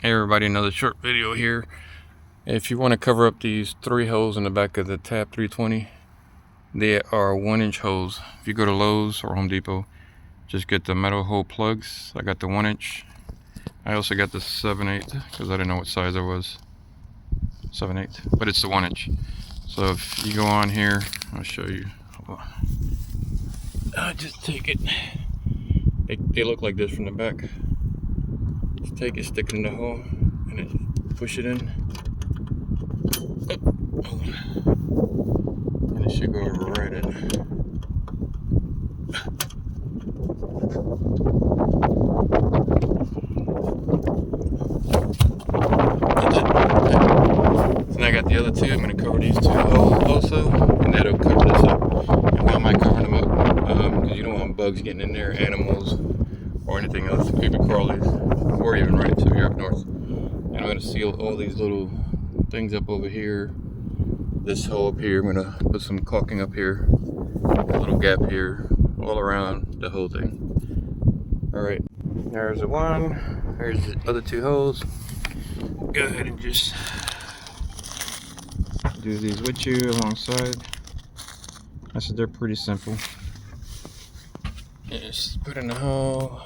Hey everybody, another short video here. If you want to cover up these 3 holes in the back of the Tab 320, they are 1-inch holes. If you go to Lowe's or Home Depot, just get the metal hole plugs. I got the 1-inch. I also got the 7/8 because I didn't know what size it was. 7/8, but it's the 1-inch. So if you go on here, I'll show you. I'll just take it. They look like this from the back. Just take it, stick it in the hole, and then push it in. And it should go right in. So I got the other 2. I'm going to cover these 2 holes also, and that'll cover this up. And I might cover them up because you don't want bugs getting in there, animals, or anything else, baby crawlies, or even right to here up north. And I'm going to seal all these little things up over here. This hole up here, I'm going to put some caulking up here, a little gap here, all around the whole thing. Alright, there's the one, there's the other 2 holes. Go ahead and just do these with you alongside. I said they're pretty simple. Just put in the hole,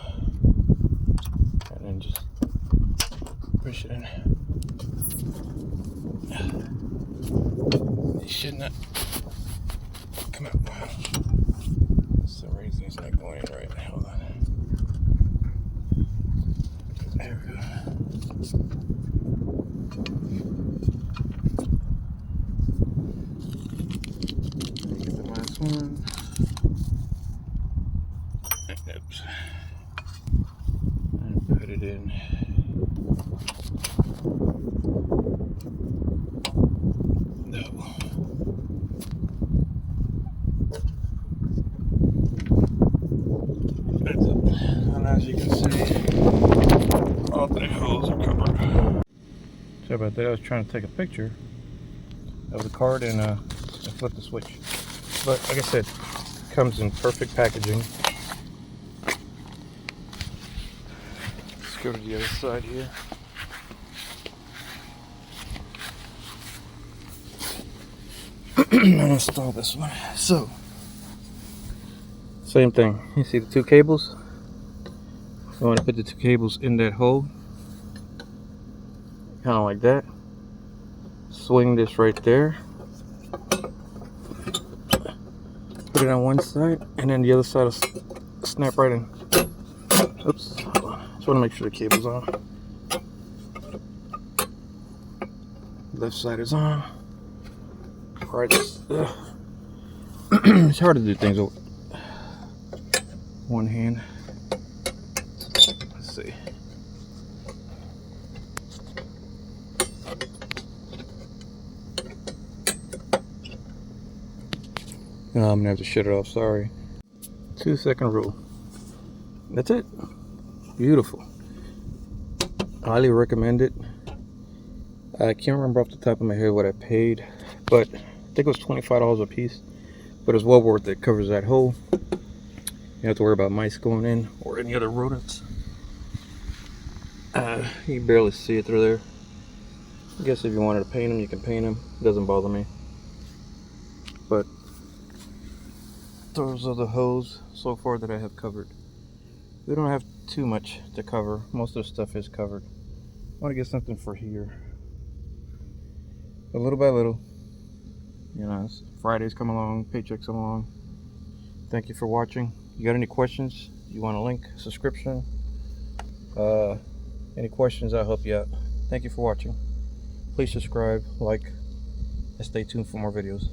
and then just push it in. It should not come out. For some reason it's not going in right. Hold on. There we go. Get the last one. Oops. And put it in. No. That's it. And as you can see, all 3 holes are covered. Sorry about that. I was trying to take a picture of the card and flip the switch. But like I said, it comes in perfect packaging. Let's go to the other side here. I'll install this one. So, same thing. You see the 2 cables? So I want to put the 2 cables in that hole. Kind of like that. Swing this right there. Put it on one side, and then the other side will snap right in. Oops. Hold on. Just want to make sure the cable's on. Left side is on. Right. It's hard to do things with one hand. Let's see. No, I'm gonna have to shut it off, sorry. 2-second rule. That's it. Beautiful. Highly recommend it. I can't remember off the top of my head what I paid, but I think it was $25 a piece. But it's well worth it. It covers that hole. You don't have to worry about mice going in or any other rodents. You can barely see it through there. I guess if you wanted to paint them, you can paint them. It doesn't bother me. But those are the holes so far that I have covered. We don't have too much to cover. Most of the stuff is covered. I want to get something for here. But little by little, you know, Fridays come along, paychecks come along. Thank you for watching. You got any questions? You want a link, subscription? Any questions, I'll help you out. Thank you for watching. Please subscribe, like, and stay tuned for more videos.